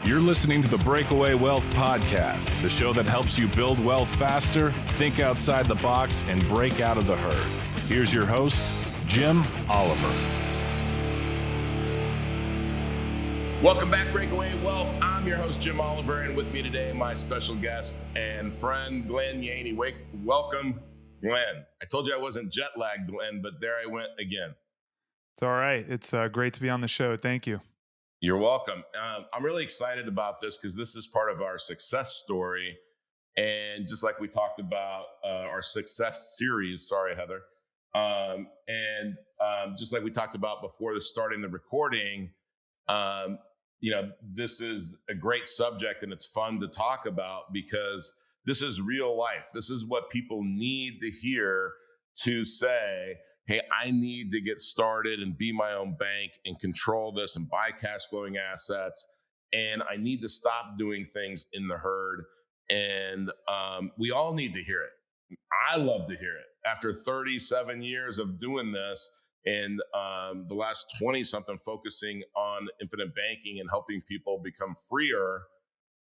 You're listening to the Breakaway Wealth Podcast, the show that helps you build wealth faster, think outside the box, and break out of the herd. Here's your host, Jim Oliver. Welcome back, Breakaway Wealth. I'm your host, Jim Oliver, and with me today, my special guest and friend, Glenn Yaney. Welcome, Glenn. I told you I wasn't jet lagged, Glenn, but there I went again. It's all right. It's great to be on the show. Thank you. You're welcome. I'm really excited about this because this is part of our success story. And just like we talked about our success series, sorry, Heather. Just like we talked about before starting the recording, this is a great subject and it's fun to talk about because this is real life. This is what people need to hear to say, hey, I need to get started and be my own bank and control this and buy cash flowing assets. And I need to stop doing things in the herd. And we all need to hear it. I love to hear it. After 37 years of doing this and the last 20 something focusing on infinite banking and helping people become freer,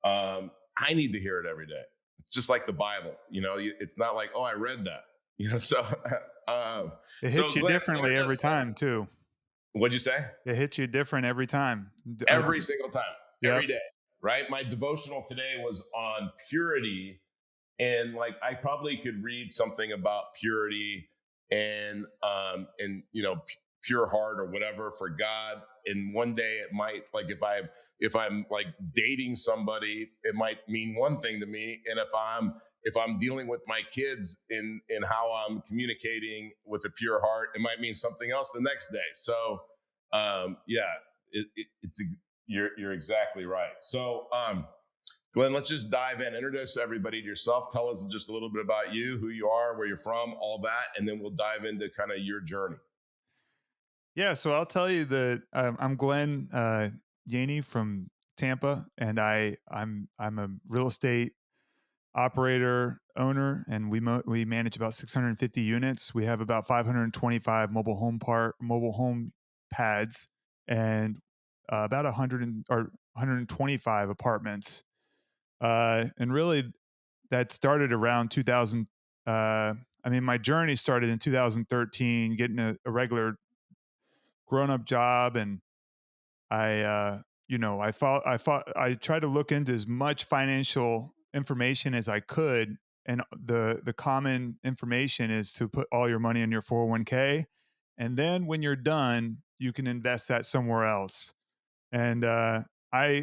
I need to hear it every day. It's just like the Bible. It's not like, oh, I read that. It hits you differently every time too. What'd you say? It hits you different every time. Every single time, Yep. Every day, right? My devotional today was on purity. And I probably could read something about purity and pure heart or whatever for God. And one day it might, if I'm dating somebody, it might mean one thing to me. And if I'm dealing with my kids in how I'm communicating with a pure heart, it might mean something else the next day. So, you're exactly right. So, Glenn, let's just dive in. Introduce everybody to yourself. Tell us just a little bit about you, who you are, where you're from, all that, and then we'll dive into kind of your journey. Yeah, so I'll tell you that I'm Glenn Yaney from Tampa, and I'm a real estate operator, owner, and we manage about 650 units. We have about 525 mobile home pads, and about 125 apartments. And really, that started around 2000. My journey started in 2013, getting a regular grown-up job, and I tried to look into as much financial information as I could, and the common information is to put all your money in your 401k, and then when you're done, you can invest that somewhere else. And I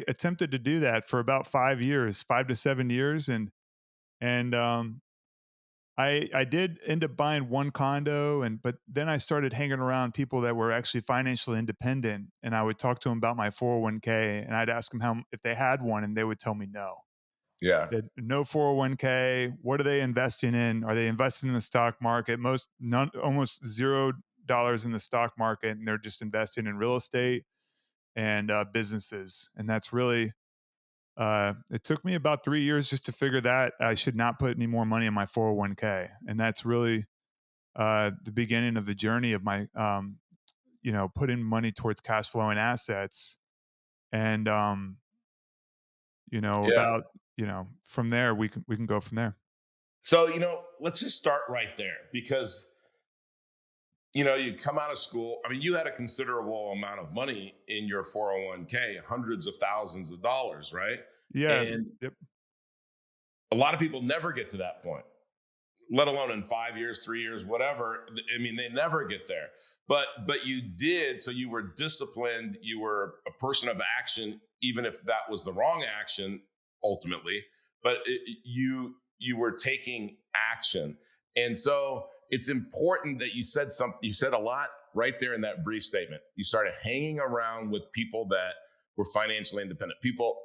attempted to do that for about 5 to 7 years, and I did end up buying one condo, but then I started hanging around people that were actually financially independent, and I would talk to them about my 401k, and I'd ask them if they had one, and they would tell me no. Yeah. No 401k. What are they investing in? Are they investing in the stock market? Almost $0 in the stock market, and they're just investing in real estate and businesses, and that's really. It took me about 3 years just to figure that I should not put any more money in my 401k. And that's really the beginning of the journey of my, putting money towards cash flowing assets. And, from there, we can go from there. So, let's just start right there because, you come out of school. I mean, you had a considerable amount of money in your 401k, hundreds of thousands of dollars, right? Yeah. And Yep. a lot of people never get to that point, let alone in 5 years, 3 years, whatever. I mean, they never get there, but you did. So you were disciplined. You were a person of action, even if that was the wrong action ultimately, but you were taking action. And so it's important that you said something. You said a lot right there in that brief statement. You started hanging around with people that were financially independent, people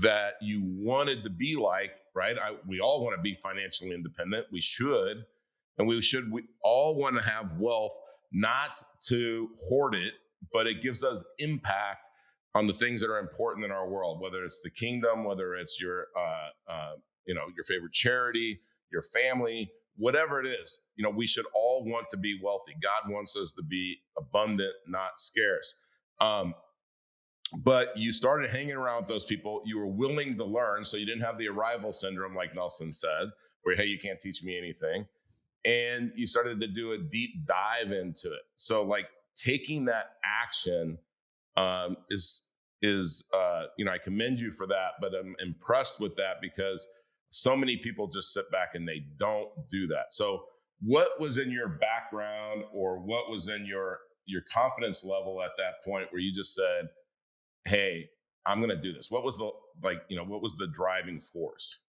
that you wanted to be like, right? We all want to be financially independent. We should. And we all want to have wealth, not to hoard it, but it gives us impact on the things that are important in our world, whether it's the kingdom, whether it's your favorite charity, your family, whatever it is. We should all want to be wealthy. God wants us to be abundant, not scarce. but you started hanging around with those people. You were willing to learn, so you didn't have the arrival syndrome, like Nelson said, where hey, you can't teach me anything. And you started to do a deep dive into it. So, like taking that action is I commend you for that, but I'm impressed with that because so many people just sit back and they don't do that. So, what was in your background, or what was in your confidence level at that point where you just said, hey, I'm going to do this? What was the what was the driving force?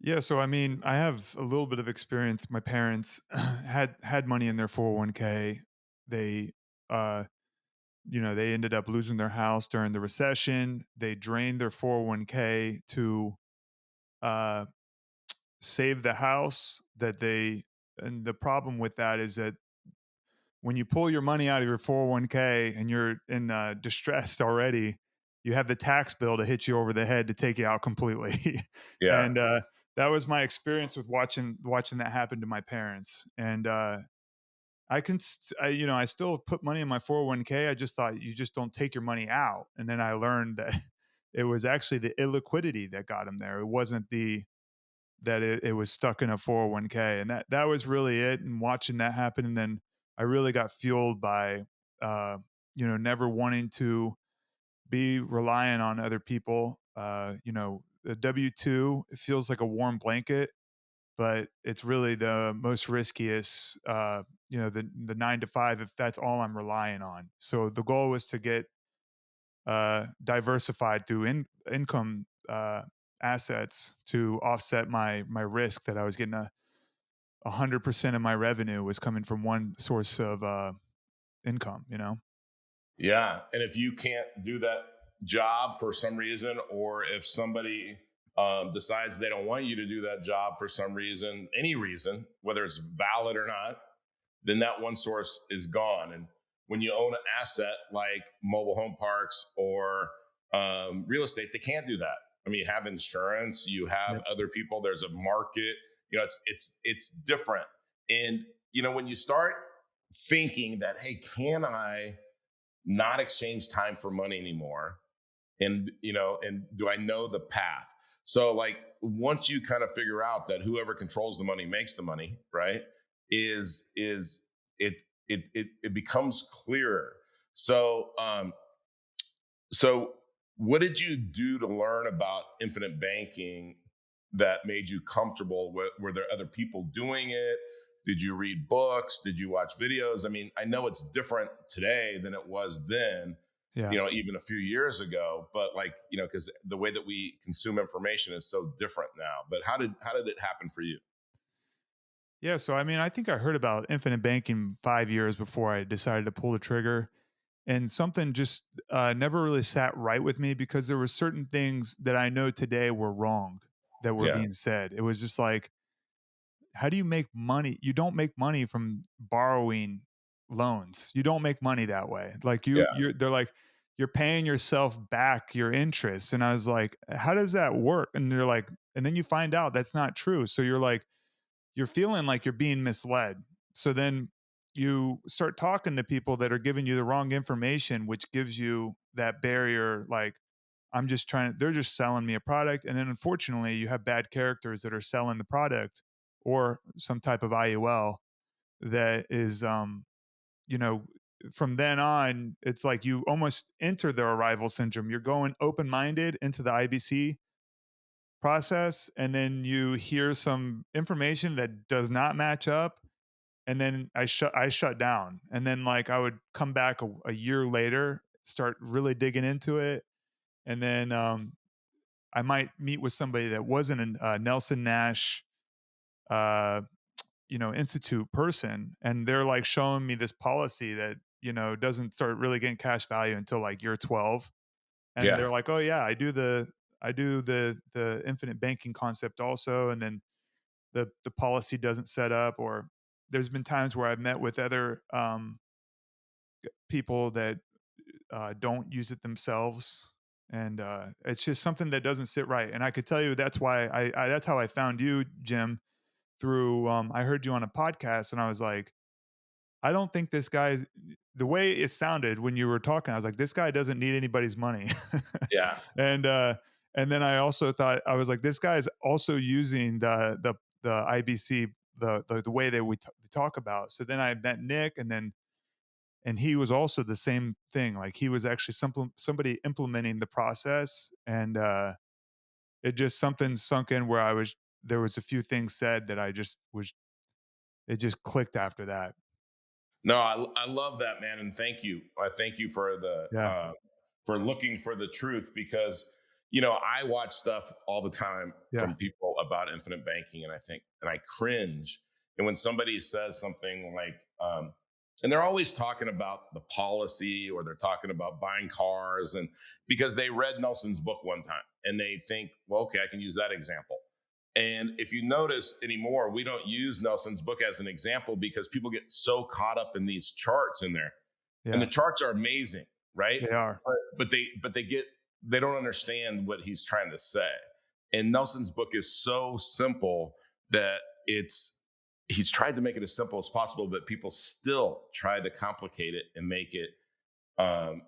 Yeah, so I mean, I have a little bit of experience. My parents had money in their 401k. They uh they ended up losing their house during the recession. They drained their 401k to uh save the house that they and the problem with that is that when you pull your money out of your 401k and you're in distressed already, you have the tax bill to hit you over the head to take you out completely. Yeah. and that was my experience with watching that happen to my parents. And I still put money in my 401k. I just thought you just don't take your money out. And then I learned that it was actually the illiquidity that got him there. It wasn't it was stuck in a 401k, and that was really it. And watching that happen, and then I really got fueled by uh never wanting to be relying on other people. The W2, it feels like a warm blanket, but it's really the most riskiest. The 9 to 5, if that's all I'm relying on. So the goal was to get diversified through income assets to offset my risk that I was getting 100% of my revenue was coming from one source of income. Yeah. And if you can't do that job for some reason, or if somebody decides they don't want you to do that job for some reason, any reason, whether it's valid or not, then that one source is gone. And when you own an asset like mobile home parks or real estate, they can't do that. I mean, you have insurance, you have Yep. other people, there's a market, it's different. And when you start thinking that, hey, can I not exchange time for money anymore, and do I know the path? So like once you kind of figure out that whoever controls the money makes the money, right, is it becomes clearer. So um so what did you do to learn about infinite banking that made you comfortable? Were there other people doing it? Did you read books? Did you watch videos? I mean, I know it's different today than it was then, Yeah. even a few years ago, but like, because the way that we consume information is so different now. But how did it happen for you? Yeah. So I mean, I think I heard about infinite banking 5 years before I decided to pull the trigger, and something just never really sat right with me because there were certain things that I know today were wrong that were Yeah. being said. It was just like, how do you make money? You don't make money from borrowing loans. You don't make money that way. Like Yeah. they're like, you're paying yourself back your interest. And I was like, how does that work? And they're like, and then you find out that's not true. So you're like, you're feeling like you're being misled. So then you start talking to people that are giving you the wrong information, which gives you that barrier. Like, they're just selling me a product. And then unfortunately, you have bad characters that are selling the product or some type of IUL that is, you know, from then on, it's like you almost enter the arrival syndrome. You're going open minded into the IBC process, and then you hear some information that does not match up. And then I shut down. And then like I would come back a year later, start really digging into it. And then I might meet with somebody that wasn't a Nelson Nash, uh, institute person, and they're like showing me this policy that doesn't start really getting cash value until like year 12, and Yeah. they're like, oh yeah, I do the infinite banking concept also, and then the policy doesn't set up, or there's been times where I've met with other people that don't use it themselves, and it's just something that doesn't sit right. And I could tell you that's why that's how I found you, Jim, through I heard you on a podcast, and I was like, I don't think this guy's the way it sounded when you were talking, I was like, this guy doesn't need anybody's money. Yeah. and and then I also thought I was like, this guy's also using the IBC the way that talk about. So then I met Nick, and he was also the same thing. Like he was actually somebody implementing the process, and it just something sunk in where there was a few things said that I just was it just clicked after that. No, I love that, man, and thank you. I thank you Yeah, for looking for the truth because I watch stuff all the time yeah, from people about infinite banking, and I cringe. And when somebody says something like, and they're always talking about the policy or they're talking about buying cars, and because they read Nelson's book one time and they think, well, okay, I can use that example. And if you notice anymore, we don't use Nelson's book as an example because people get so caught up in these charts in there. And the yeah. charts are amazing, right? They are. But they don't understand what he's trying to say. And Nelson's book is so simple that he's tried to make it as simple as possible, but people still try to complicate it and make it and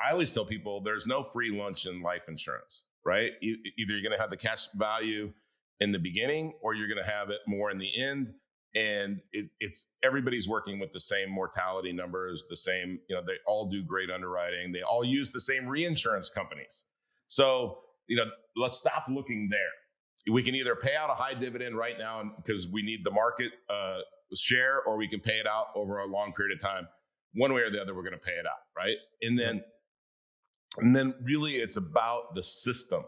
I always tell people there's no free lunch in life insurance, right? Either you're going to have the cash value in the beginning or you're going to have it more in the end. And it's everybody's working with the same mortality numbers, the same, they all do great underwriting. They all use the same reinsurance companies. So, let's stop looking there. We can either pay out a high dividend right now because we need the market share, or we can pay it out over a long period of time. One way or the other, we're going to pay it out, right? And Yep. then really it's about the system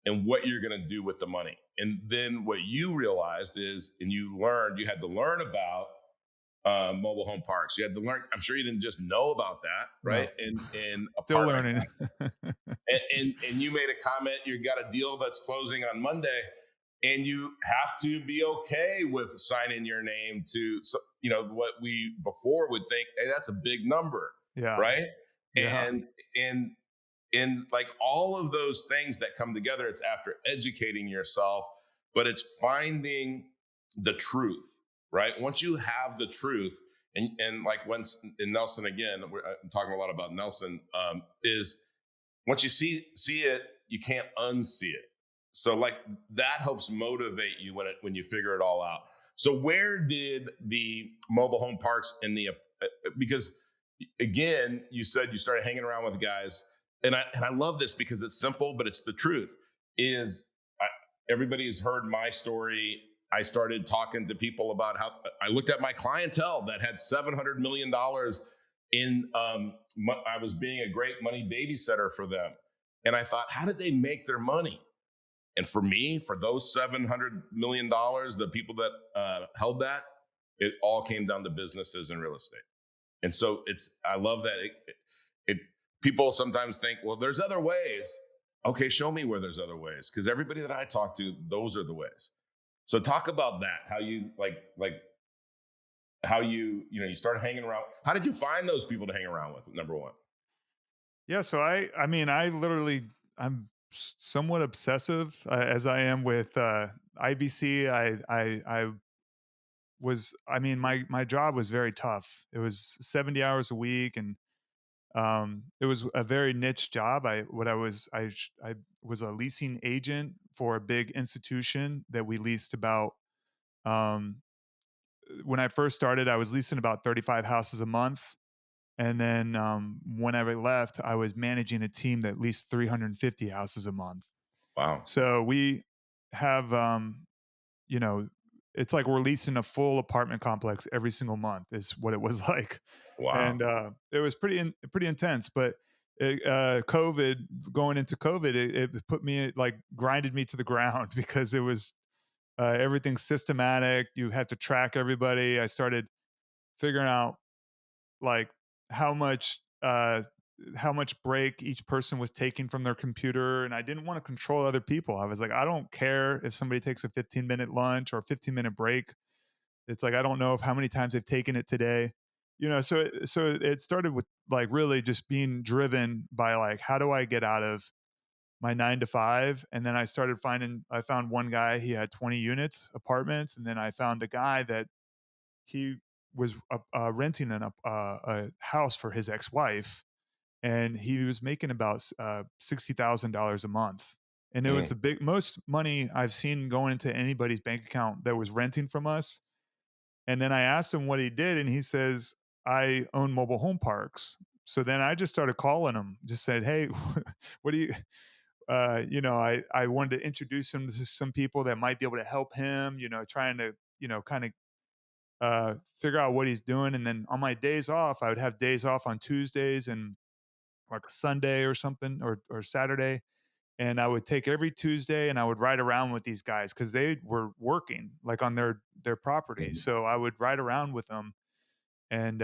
and what you're going to do with the money. And then what you realized is, and you had to learn about mobile home parks. You had to learn. I'm sure you didn't just know about that, right? No, And still apartment learning. and you made a comment. You got a deal that's closing on Monday, and you have to be okay with signing your name to what we before would think, hey, that's a big number, Yeah, right? yeah, And like all of those things that come together, it's after educating yourself, but it's finding the truth, right? Once you have the truth, and like once in Nelson again, I'm talking a lot about Nelson, is once you see it, you can't unsee it. So like that helps motivate you when you figure it all out. So where did the mobile home parks and the because again, you said you started hanging around with guys, and I love this because it's simple, but it's the truth. Is everybody's heard my story. I started talking to people about how I looked at my clientele that had $700 million in. I was being a great money babysitter for them, and I thought, how did they make their money? And for me, for those $700 million, the people that held that, it all came down to businesses and real estate. And so I love that it people sometimes think, well, there's other ways. Okay, show me where there's other ways. Because everybody that I talk to, those are the ways. So talk about that. How you like how you started hanging around. How did you find those people to hang around with? Number one. yeah. So I mean, I'm somewhat obsessive as I am with IBC. I mean, my job was very tough. It was 70 hours a week, and it was a very niche job. I was a leasing agent for a big institution that we leased about. Um, when I first started, I was leasing about 35 houses a month. And then when I left, I was managing a team that leased 350 houses a month. Wow. So we have, you know, it's like we're leasing a full apartment complex every single month, is what it was like. Wow. And it was pretty intense. But COVID, going into COVID, it put me like grinded me to the ground because it was everything systematic. You had to track everybody. I started figuring out like how much how much break each person was taking from their computer, and I didn't want to control other people. I was like, I don't care if somebody takes a 15-minute lunch or a 15-minute break. It's like I don't know if how many times they've taken it today. So it started with like really just being driven by like how do I get out of my 9 to 5. And then I found one guy, he had 20 units apartments, and then I found a guy that he was renting a house for his ex-wife, and he was making about $60,000 a month. And it was Mm, the most money I've seen going into anybody's bank account that was renting from us. And then I asked him what he did, and he says, I own mobile home parks. So then I just started calling him, just said, hey, what do you, I wanted to introduce him to some people that might be able to help him, trying to, kind of figure out what he's doing. And then on my days off, I would have days off on Tuesdays and like a Sunday or something, or Saturday. And I would take every Tuesday and I would ride around with these guys because they were working like on their property. mm. So I would ride around with them, and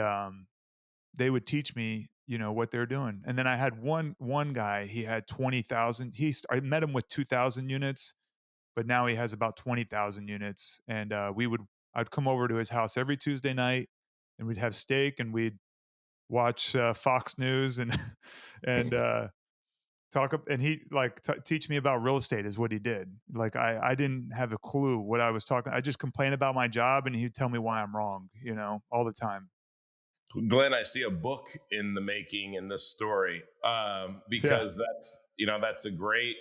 they would teach me, what they're doing. And then I had one guy, he had 20,000. I met him with 2,000 units, but now he has about 20,000 units. And I'd come over to his house every Tuesday night, and we'd have steak, and we'd watch Fox News, and and and he like teach me about real estate is what he did. Like I didn't have a clue what I was talking. I just complained about my job, and he'd tell me why I'm wrong, all the time. Glenn, I see a book in the making in this story, Yeah. because that's a great.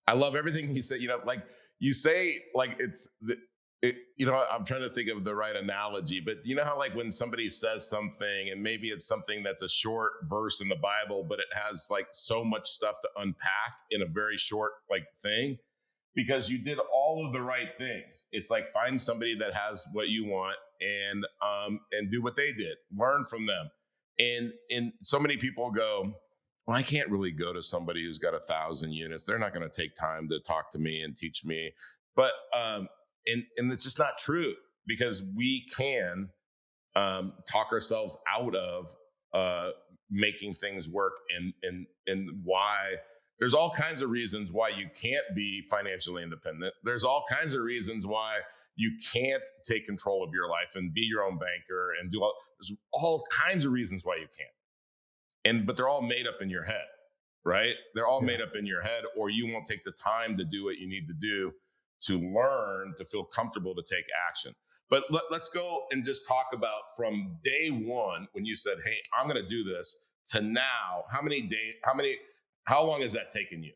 I love everything you say. Like you say, like I'm trying to think of the right analogy, but you know how like when somebody says something and maybe it's something that's a short verse in the Bible, but it has like so much stuff to unpack in a very short like thing because you did all of the right things. It's like find somebody that has what you want and do what they did. Learn from them. And so many people go, well, I can't really go to somebody who's got 1,000 units. They're not going to take time to talk to me and teach me. But and it's just not true because we can talk ourselves out of uh, making things work and why there's all kinds of reasons why you can't be financially independent. There's all kinds of reasons why you can't take control of your life and be your own banker and do there's all kinds of reasons why you can't. But they're all made up in your head, right? They're all Yeah. made up in your head, or you won't take the time to do what you need to do to learn to feel comfortable to take action. But let's go and just talk about from day one when you said, hey, I'm going to do this, to now. How long has that taken you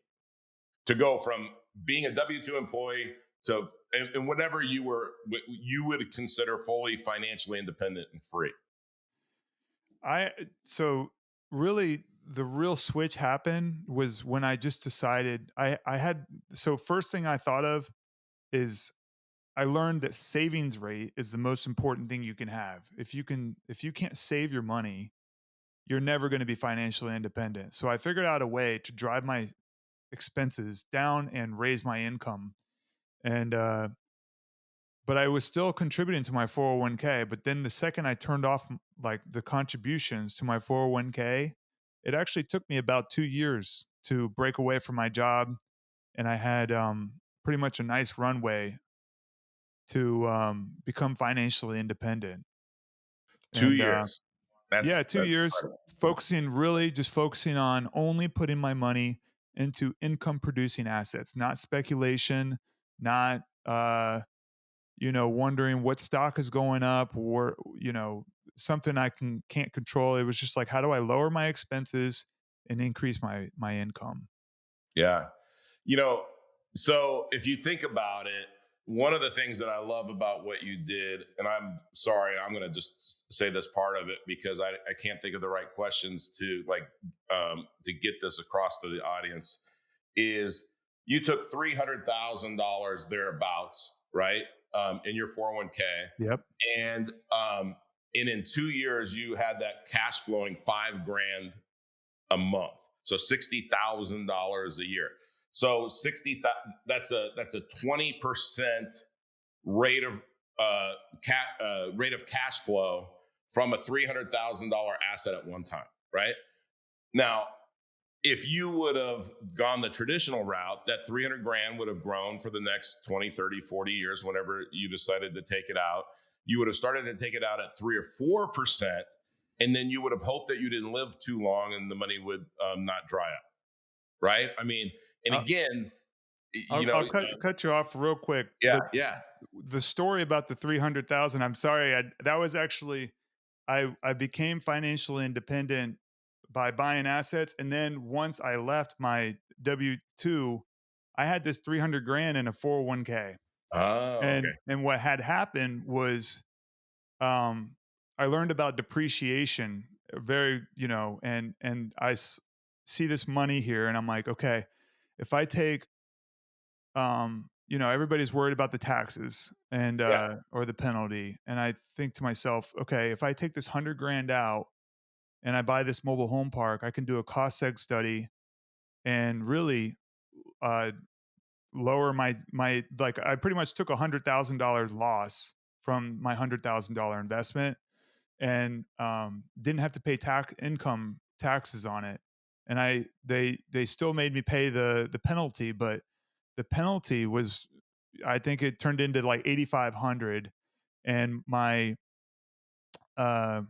to go from being a W-2 employee to and whatever you would consider fully financially independent and free? I so really the real switch happened was when I just decided I had so first thing I thought of is I learned that savings rate is the most important thing you can have. If you can't save your money, you're never going to be financially independent. So I figured out a way to drive my expenses down and raise my income. And but I was still contributing to my 401k. But then the second I turned off like the contributions to my 401k, it actually took me about 2 years to break away from my job, and I had pretty much a nice runway to become financially independent. Two And years. yeah, That's 2 years incredible. focusing on only putting my money into income producing assets, not speculation, not wondering what stock is going up, or something I can't control. It was just like, how do I lower my expenses and increase my income? Yeah. You know, so if you think about it, one of the things that I love about what you did, and I'm sorry, I'm going to just say this part of it because I can't think of the right questions to to get this across to the audience, is you took $300,000 thereabouts, right, in your 401k, Yep. and in 2 years you had that cash flowing 5 grand a month, so $60,000 a year. So that's a 20% rate of rate of cash flow from a $300,000 asset at one time, right? Now, if you would have gone the traditional route, that 300 grand would have grown for the next 20, 30, 40 years, whenever you decided to take it out. You would have started to take it out at 3 or 4%. And then you would have hoped that you didn't live too long and the money would not dry up. Right. I mean, and I'll, again, I'll cut you off real quick. yeah, yeah. the story about the 300,000, I'm sorry, that was actually, I became financially independent by buying assets, and then once I left my W-2, I had this 300 grand in a 401k. Oh, okay. And what had happened was, um, I learned about depreciation, very, and see this money here, and I'm like, okay, if I take, everybody's worried about the taxes and Yeah. or the penalty, and I think to myself, okay, if I take this 100 grand out and I buy this mobile home park, I can do a cost seg study and really uh, lower my like, I pretty much took $100,000 loss from my $100,000 investment, and didn't have to pay income taxes on it. And they still made me pay the penalty, but the penalty was, I think it turned into like 8,500, and my uh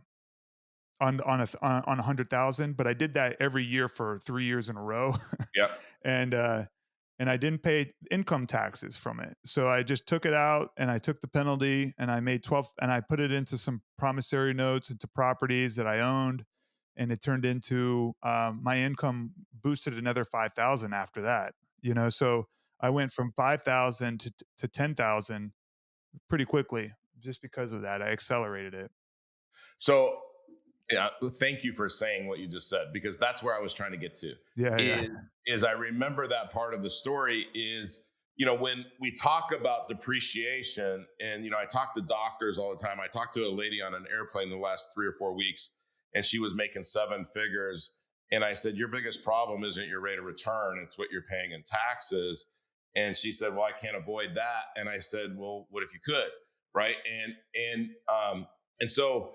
on 100,000, but I did that every year for 3 years in a row. Yep. and and I didn't pay income taxes from it. So I just took it out and I took the penalty and I made 12, and I put it into some promissory notes into properties that I owned. And it turned into, my income boosted another 5,000 after that, so I went from 5,000 to 10,000 pretty quickly just because of that. I accelerated it. So, yeah, thank you for saying what you just said, because that's where I was trying to get to. Yeah. Yeah. Is I remember that part of the story is, when we talk about depreciation, and I talk to doctors all the time. I talked to a lady on an airplane the last 3 or 4 weeks, and she was making seven figures. And I said, your biggest problem isn't your rate of return, it's what you're paying in taxes. And she said, well, I can't avoid that. And I said, well, what if you could? Right. And so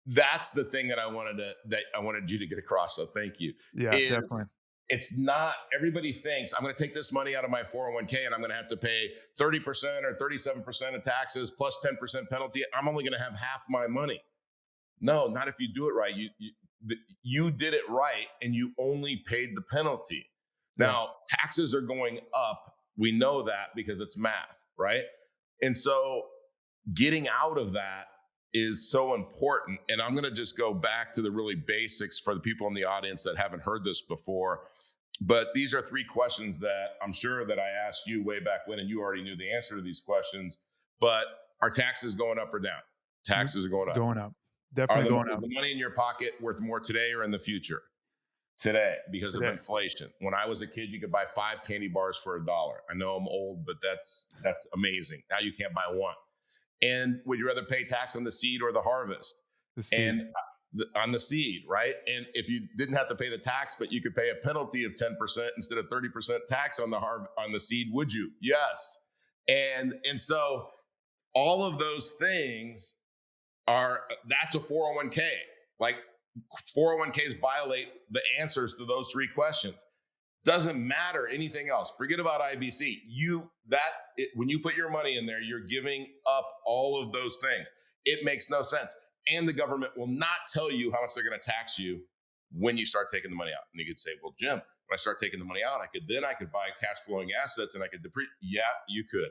that's the thing that I wanted you to get across. So thank you. Yeah, Is definitely. it's not, everybody thinks I'm going to take this money out of my 401k and I'm going to have to pay 30% or 37% of taxes plus 10% penalty. I'm only going to have half my money. No, not if you do it right. You did it right, and you only paid the penalty. Yeah. Now, taxes are going up. We know that because it's math, right? And so getting out of that is so important. And I'm going to just go back to the really basics for the people in the audience that haven't heard this before. But these are three questions that I'm sure that I asked you way back when, and you already knew the answer to these questions. But are taxes going up or down? Taxes are going up. Going up. Are Definitely going up the money in your pocket worth more today or in the future? Today, because of today. inflation. When I was a kid, you could buy 5 candy bars for $1. I know I'm old, but that's amazing. Now you can't buy one. And would you rather pay tax on the seed or the harvest? The seed. And on the seed, right? And if you didn't have to pay the tax, but you could pay a penalty of 10% instead of 30% tax on the seed, would you? Yes. And so all of those things that's a 401k. Like, 401ks violate the answers to those three questions. Doesn't matter anything else. Forget about IBC. When you put your money in there, you're giving up all of those things. It makes no sense. And the government will not tell you how much they're going to tax you when you start taking the money out. And you could say, well, Jim, when I start taking the money out, I could buy cash flowing assets and I could depreciate. Yeah, you could.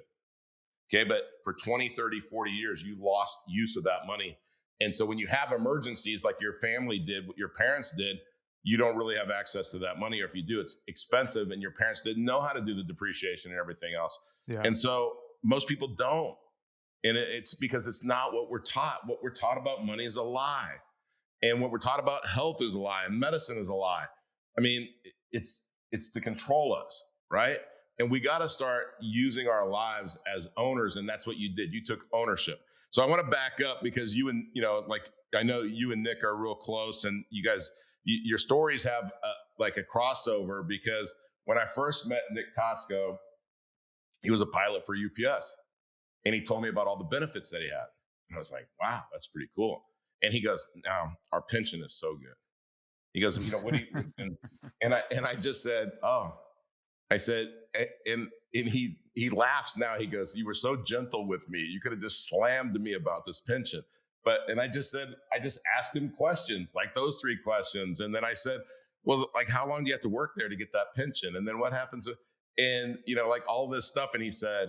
Okay. But for 20, 30, 40 years, you lost use of that money. And so when you have emergencies like your family did, what your parents did, you don't really have access to that money. Or if you do, it's expensive, and your parents didn't know how to do the depreciation and everything else. Yeah. And so most people don't. And it's because it's not what we're taught. What we're taught about money is a lie. And what we're taught about health is a lie, and medicine is a lie. I mean, it's to control us, right? And we got to start using our lives as owners. And that's what you did. You took ownership. So I want to back up, because I know you and Nick are real close, and you guys, your stories have like a crossover, because when I first met Nick Costco, he was a pilot for UPS, and he told me about all the benefits that he had. And I was like, wow, that's pretty cool. And he goes, now our pension is so good. He goes, what do you, and I just said, oh, I said, and he laughs now. He goes, you were so gentle with me. You could have just slammed me about this pension. And I just asked him questions like those three questions. And then I said, well, like, how long do you have to work there to get that pension? And then what happens? And, like all this stuff. And he said,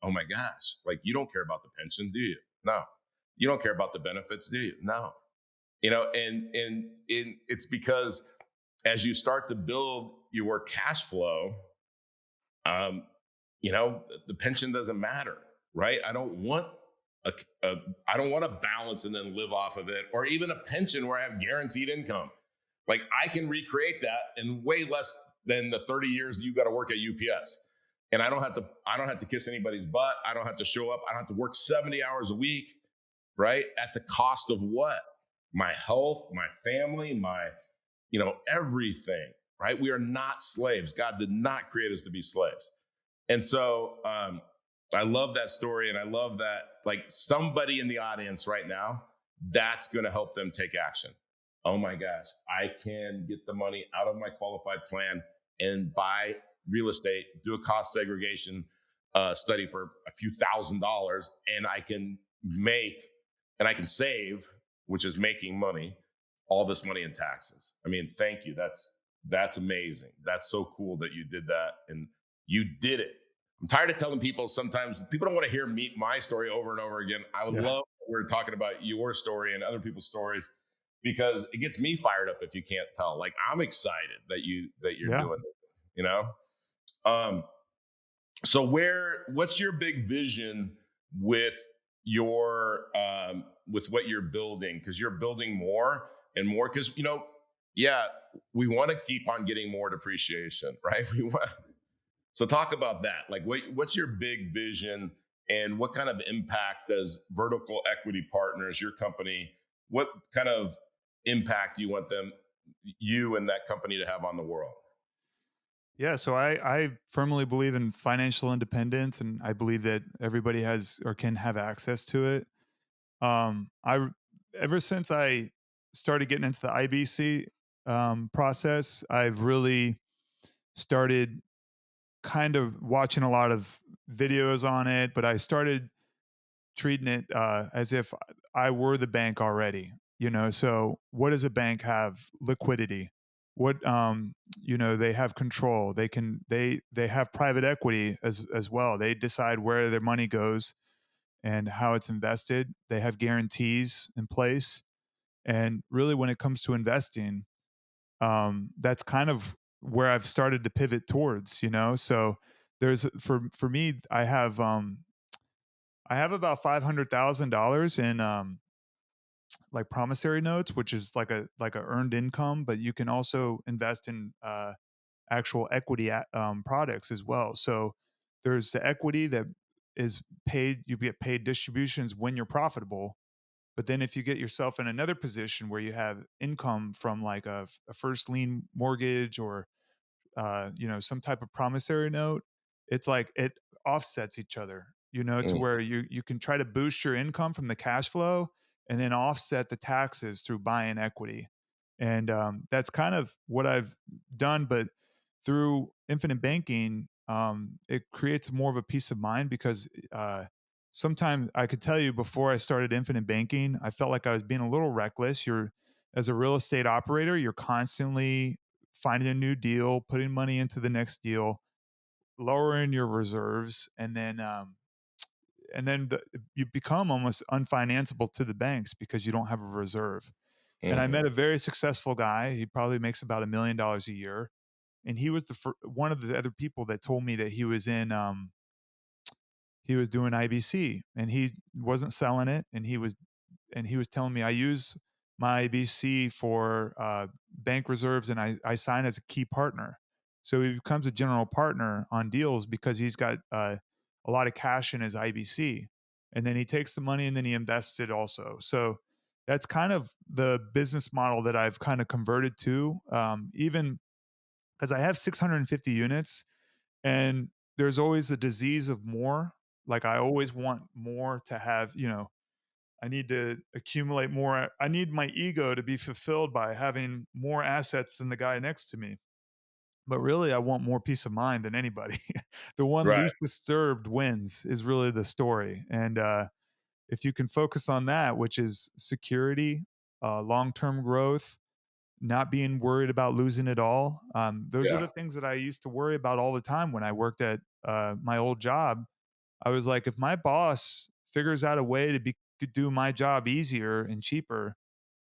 Oh my gosh, like you don't care about the pension, do you? No. You don't care about the benefits, do you? No. And it's because as you start to build your cash flow, um, the pension doesn't matter, right? A, a I don't want to balance and then live off of it, or even a pension where I have guaranteed income. Like I can recreate that in way less than the 30 years you got to work at UPS. And I don't have to kiss anybody's butt. I don't have to show up. I don't have to work 70 hours a week, right? At the cost of what? My health, my family, my, everything, right? We are not slaves. God did not create us to be slaves. And so I love that story. And I love that, like, somebody in the audience right now, that's going to help them take action. Oh my gosh, I can get the money out of my qualified plan and buy real estate, do a cost segregation study for a few $1,000s, and I can save, which is making money, all this money in taxes. I mean, thank you. That's amazing. That's so cool that you did that, and you did it. I'm tired of telling people, sometimes people don't want to hear my story over and over again. I would Yeah. love that we're talking about your story and other people's stories, because it gets me fired up if you can't tell. Like, I'm excited that you're Yeah. doing this, you know? Um, so what's your big vision with with what you're building? Because you're building more and more, because yeah, we want to keep on getting more depreciation, right? So talk about that. Like, what's your big vision, and what kind of impact does Vertical Equity Partners, your company, what kind of impact do you want you and that company to have on the world? Yeah, so I firmly believe in financial independence, and I believe that everybody has or can have access to it. I Ever since I started getting into the IBC process, I've really started kind of watching a lot of videos on it, but I started treating it as if I were the bank already. So what does a bank have? Liquidity. What they have control. They have private equity as well. They decide where their money goes and how it's invested. They have guarantees in place. And really, when it comes to investing, that's kind of where I've started to pivot towards. So for me, I have about $500,000 in like promissory notes, which is like a earned income, but you can also invest in actual equity products as well. So there's the equity that is paid. You get paid distributions when you're profitable. But then if you get yourself in another position where you have income from like a first lien mortgage or some type of promissory note, it's like it offsets each other, to Mm, where you can try to boost your income from the cash flow and then offset the taxes through buying equity. And that's kind of what I've done. But through infinite banking, it creates more of a peace of mind because sometimes I could tell you before I started infinite banking, I felt like I was being a little reckless. As a real estate operator, you're constantly finding a new deal, putting money into the next deal, lowering your reserves, and then you become almost unfinanceable to the banks because you don't have a reserve. And I met mhm, a very successful guy. He probably makes about $1 million a year, and he was one of the other people that told me that he was doing IBC and he wasn't selling it, and he was telling me I use my IBC for bank reserves, and I sign as a key partner. So he becomes a general partner on deals because he's got a lot of cash in his IBC, and then he takes the money and then he invests it also. So that's kind of the business model that I've kind of converted to, even because I have 650 units, and there's always the disease of more. Like I always want more to have, I need to accumulate more. I need my ego to be fulfilled by having more assets than the guy next to me. But really, I want more peace of mind than anybody. The one right. least disturbed wins is really the story. And if you can focus on that, which is security, long term growth, not being worried about losing it all, those are Yeah. the things that I used to worry about all the time when I worked at my old job. I was like, if my boss figures out a way to do my job easier and cheaper,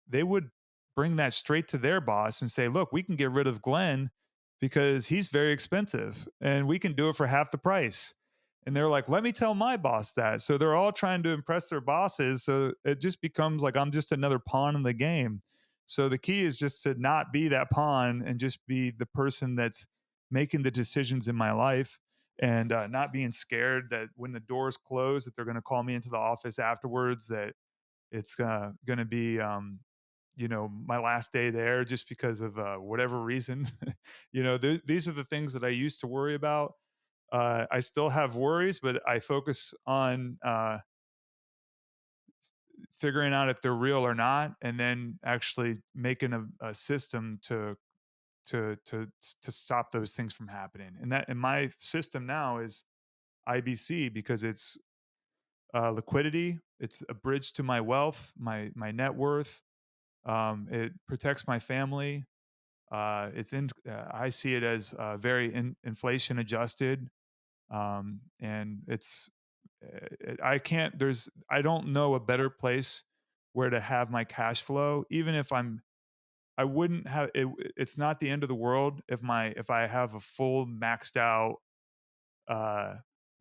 they would bring that straight to their boss and say, "Look, we can get rid of Glenn because he's very expensive and we can do it for half the price." And they're like, "Let me tell my boss that." So they're all trying to impress their bosses. So it just becomes like I'm just another pawn in the game. So the key is just to not be that pawn and just be the person that's making the decisions in my life, and not being scared that when the doors close that they're going to call me into the office afterwards, that it's going to be my last day there just because of whatever reason. These are the things that I used to worry about. I still have worries, but I focus on figuring out if they're real or not, and then actually making a system to to to stop those things from happening. And my system now is IBC because it's liquidity. It's a bridge to my wealth, my net worth. It protects my family. I see it as very inflation adjusted, and I can't. I don't know a better place where to have my cash flow. Even if I wouldn't have it. It's not the end of the world if I have a full maxed out uh,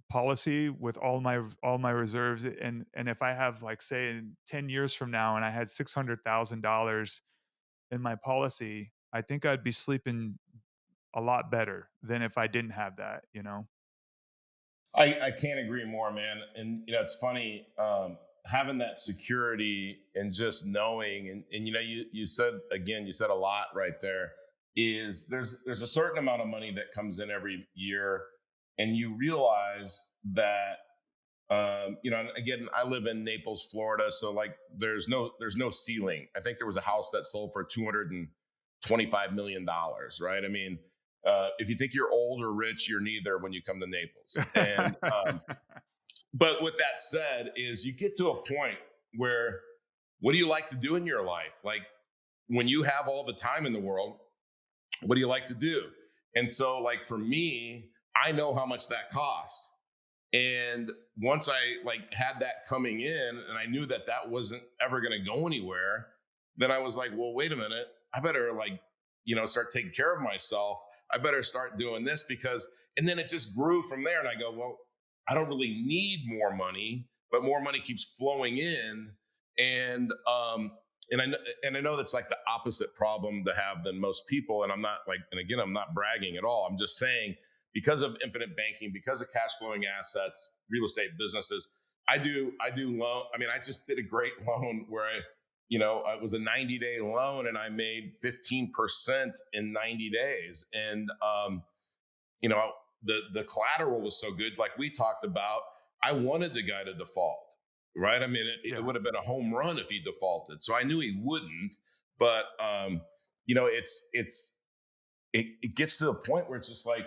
policy with all my reserves, and if I have, like, say in 10 years from now, and I had $600,000 in my policy, I think I'd be sleeping a lot better than if I didn't have that, you know? I can't agree more, man. And it's funny, having that security and just knowing, and you said, again, you said a lot right there. Is there's a certain amount of money that comes in every year, and you realize that, and again, I live in Naples, Florida, so like there's no ceiling. I think there was a house that sold for $225 million, right? I mean, if you think you're old or rich, you're neither when you come to Naples. And but with that said, is you get to a point where, what do you like to do in your life? Like, when you have all the time in the world, what do you like to do? And so, like, for me, I know how much that costs. And once I like had that coming in, and I knew that that wasn't ever going to go anywhere, then I was like, well, wait a minute, I better, like, start taking care of myself. I better start doing this, because, and then it just grew from there. And I go, well, I don't really need more money, but more money keeps flowing in. And, and I know that's like the opposite problem to have than most people. And I'm not like, and again, I'm not bragging at all. I'm just saying, because of infinite banking, because of cash flowing assets, real estate businesses, I do loan. I mean, I just did a great loan where it was a 90-day loan, and I made 15% in 90 days. And you know, the collateral was so good. Like we talked about, I wanted the guy to default, right? I mean, it Yeah. would have been a home run if he defaulted. So I knew he wouldn't. But you know, it gets to a point where it's just like,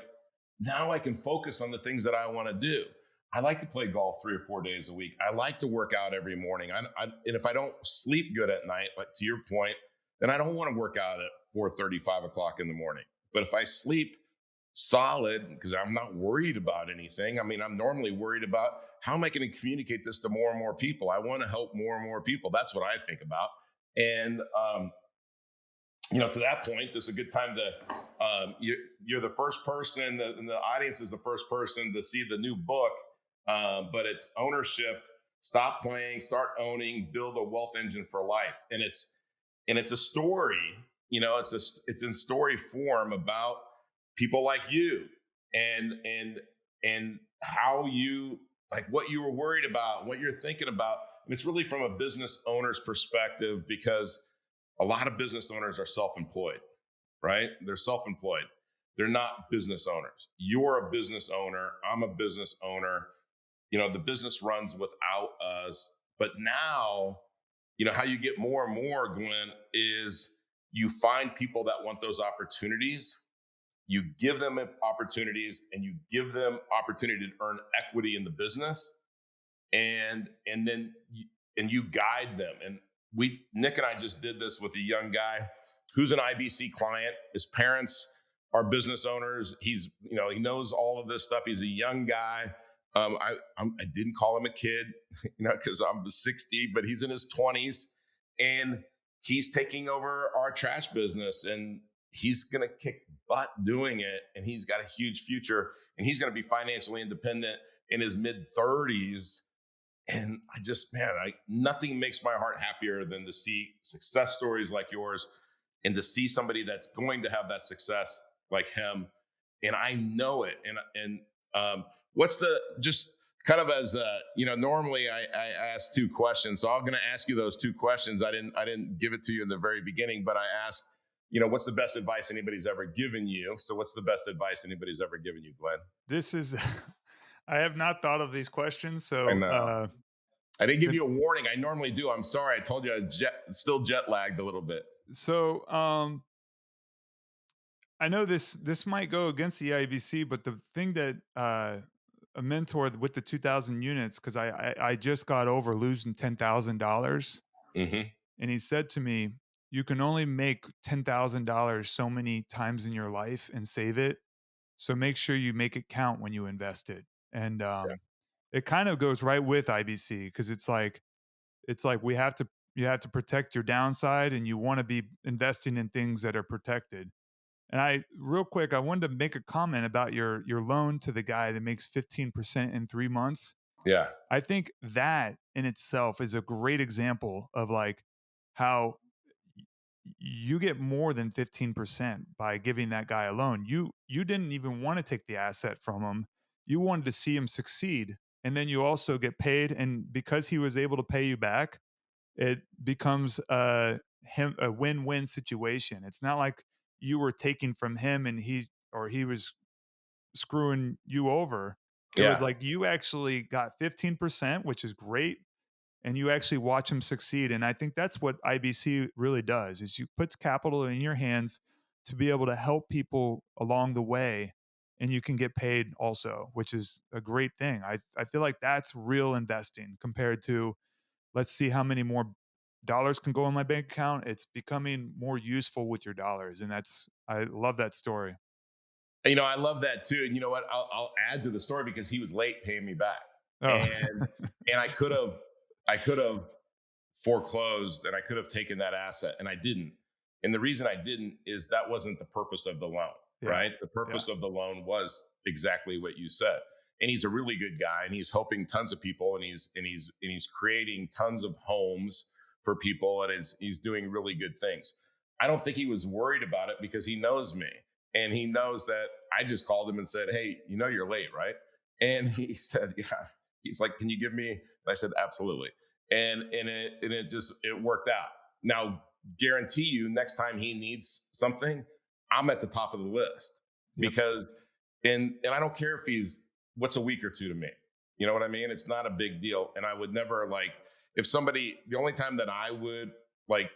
now I can focus on the things that I want to do. I like to play golf 3 or 4 days a week. I like to work out every morning. And if I don't sleep good at night, like to your point, then I don't want to work out at 4:30, 5 o'clock in the morning. But if I sleep solid, because I'm not worried about anything. I mean, I'm normally worried about, how am I going to communicate this to more and more people? I want to help more and more people. That's what I think about. And to that point, this is a good time to, you're the first person, and the audience is the first person to see the new book, but it's ownership. Stop playing, start owning, build a wealth engine for life. And it's a story. It's in story form about people like you, and how you, like, what you were worried about, what you're thinking about. And it's really from a business owner's perspective, because a lot of business owners are self-employed, right? They're self-employed. They're not business owners. You're a business owner. I'm a business owner. The business runs without us. But now, how you get more and more, Glenn, is you find people that want those opportunities. You give them opportunities, and you give them opportunity to earn equity in the business. And then you guide them. And Nick and I just did this with a young guy who's an IBC client. His parents are business owners. He knows all of this stuff. He's a young guy. I didn't call him a kid, because I'm 60, but he's in his 20s, and he's taking over our trash business, and he's gonna kick butt doing it, and he's got a huge future, and he's gonna be financially independent in his mid 30s. And I just, man, nothing makes my heart happier than to see success stories like yours, and to see somebody that's going to have that success like him. And I know it. And what's the, just kind of as normally I ask two questions, so I'm going to ask you those two questions. I didn't give it to you in the very beginning, but I asked, what's the best advice anybody's ever given you? So what's the best advice anybody's ever given you, Glenn? This is, I have not thought of these questions. I So, know. I didn't give the- you a warning. I normally do. I'm sorry. I told you I was still jet lagged a little bit. so, I know this might go against the IBC, but the thing that a mentor with the 2,000 units, because I just got over losing $10,000, Hmm. and he said to me, "You can only make $10,000 so many times in your life and save it. So make sure you make it count when you invest it." And Yeah. it kind of goes right with IBC, because it's like we have to you have to protect your downside, and you want to be investing in things that are protected. And I real quick, I wanted to make a comment about your loan to the guy that makes 15% in 3 months. Yeah. I think that in itself is a great example of like how you get more than 15% by giving that guy a loan. You didn't even want to take the asset from him. You wanted to see him succeed. And then you also get paid. And because he was able to pay you back, it becomes a win-win situation. It's not like you were taking from him and he was screwing you over. It was Yeah. like you actually got 15%, which is great, and you actually watch him succeed. And I think that's what IBC really does, is you puts capital in your hands to be able to help people along the way, and you can get paid also, which is a great thing. I feel like that's real investing compared to, let's see how many more dollars can go in my bank account. It's becoming more useful with your dollars. And I love that story. I love that too. And you know what? I'll add to the story, because he was late paying me back, Oh, and I could have foreclosed, and I could have taken that asset, and I didn't. And the reason I didn't is that wasn't the purpose of the loan, yeah. right? The Yeah. purpose of the loan was exactly what you said. And he's a really good guy, and he's helping tons of people, and he's creating tons of homes for people, and he's doing really good things. I don't think he was worried about it, because he knows me, and he knows that I just called him and said, "Hey, you're late, right?" And he said, "Yeah." He's like, "Can you give me?" And I said, "Absolutely." And it worked out. Now, guarantee you, next time he needs something, I'm at the top of the list, Yep. because and I don't care if he's, what's a week or two to me. You know what I mean? It's not a big deal. And I would never, like, if somebody, the only time that like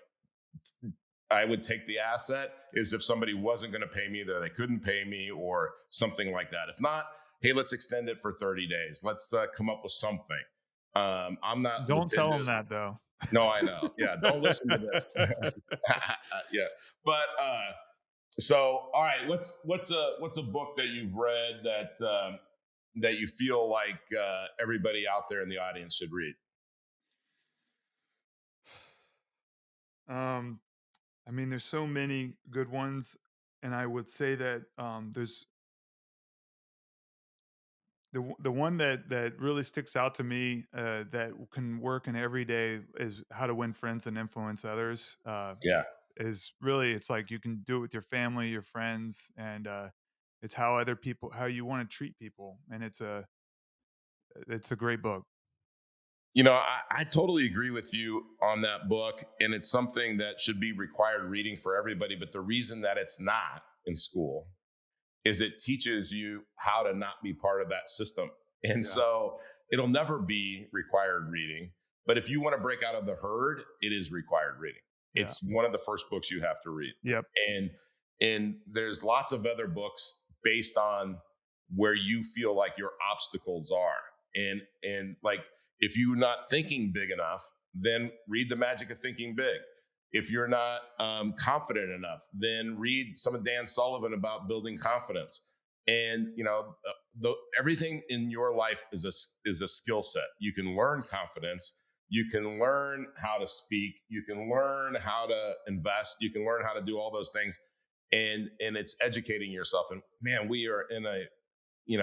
I would take the asset is if somebody wasn't going to pay me, that they couldn't pay me or something like that. If not, hey, let's extend it for 30 days. Let's come up with something. I'm not Don't tell them litigious. that though. No, I know. Yeah, don't listen to this. Yeah, but so all right. What's a book that you've read that you feel like everybody out there in the audience should read? um, I mean, there's so many good ones. And I would say that there's the one that really sticks out to me, that can work in every day, is How to Win Friends and Influence Others. Yeah. Is really, it's like you can do it with your family, your friends, and it's how you want to treat people, and it's a great book. I totally agree with you on that book, and it's something that should be required reading for everybody. But the reason that it's not in school is it teaches you how to not be part of that system. And Yeah, so it'll never be required reading. But if you want to break out of the herd, it is required reading. yeah, It's one of the first books you have to read. yep, And there's lots of other books based on where you feel like your obstacles are. And like, if you're not thinking big enough, then read The Magic of Thinking Big. If you're not confident enough, then read some of Dan Sullivan about building confidence. And everything in your life is a skill set. You can learn confidence. You can learn how to speak. You can learn how to invest. You can learn how to do all those things. And it's educating yourself. And man, we are in a, in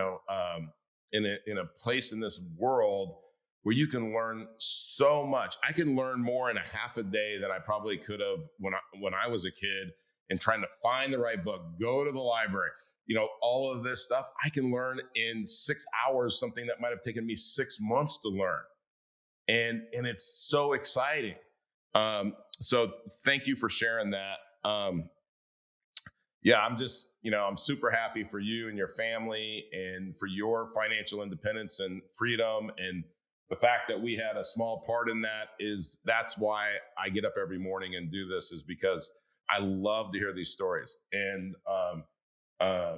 a place in this world where you can learn so much. I can learn more in a half a day than I probably could have when I was a kid, and trying to find the right book, go to the library, all of this stuff. I can learn in 6 hours something that might have taken me 6 months to learn. And it's so exciting. So thank you for sharing that. I'm just, I'm super happy for you and your family and for your financial independence and freedom. And the fact that we had a small part in that's why I get up every morning and do this, is because I love to hear these stories. And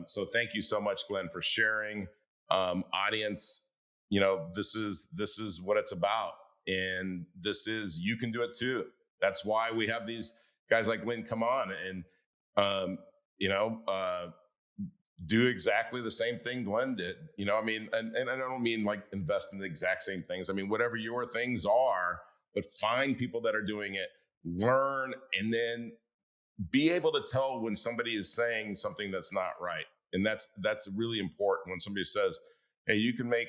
so thank you so much, Glenn, for sharing. Audience, this is what it's about. And you can do it too. That's why we have these guys like Glenn come on and, do exactly the same thing Glenn did. And I don't mean like invest in the exact same things. I mean, whatever your things are, but find people that are doing it, learn, and then be able to tell when somebody is saying something that's not right. And that's really important. When somebody says, hey, you can make,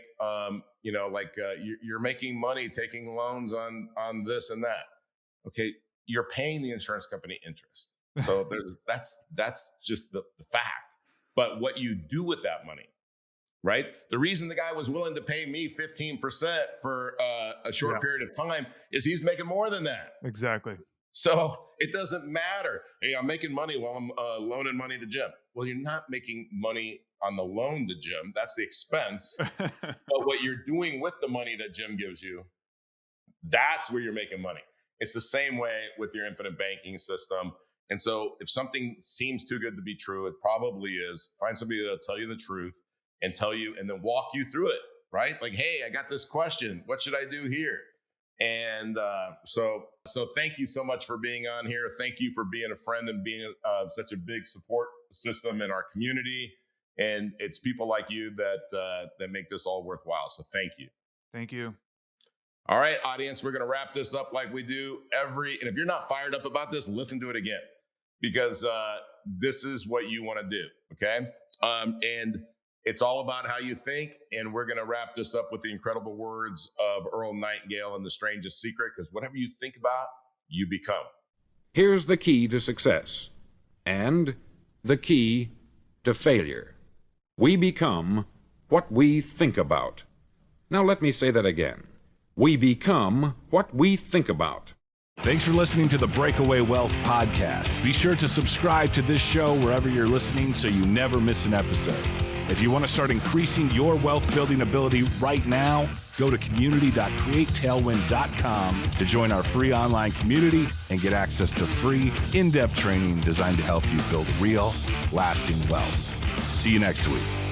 you're making money taking loans on this and that. Okay, you're paying the insurance company interest. So that's just the fact. But what you do with that money, right? The reason the guy was willing to pay me 15% for a short period of time is he's making more than that. Exactly. So it doesn't matter. Hey, I'm making money while I'm loaning money to Jim. Well, you're not making money on the loan to Jim. That's the expense. But what you're doing with the money that Jim gives you, that's where you're making money. It's the same way with your infinite banking system. And so if something seems too good to be true, it probably is. Find somebody that'll tell you the truth and tell you, and then walk you through it, right? Like, hey, I got this question. What should I do here? And so thank you so much for being on here. Thank you for being a friend and being such a big support system in our community. And it's people like you that make this all worthwhile. So thank you. Thank you. All right, audience, we're going to wrap this up like we do and if you're not fired up about this, listen to it again, because this is what you want to do. Okay. And it's all about how you think. And we're going to wrap this up with the incredible words of Earl Nightingale in The Strangest Secret, because whatever you think about, you become. Here's the key to success and the key to failure. We become what we think about. Now let me say that again. We become what we think about. Thanks for listening to the Breakaway Wealth Podcast. Be sure to subscribe to this show wherever you're listening so you never miss an episode. If you want to start increasing your wealth building ability right now, go to community.createtailwind.com to join our free online community and get access to free, in-depth training designed to help you build real, lasting wealth. See you next week.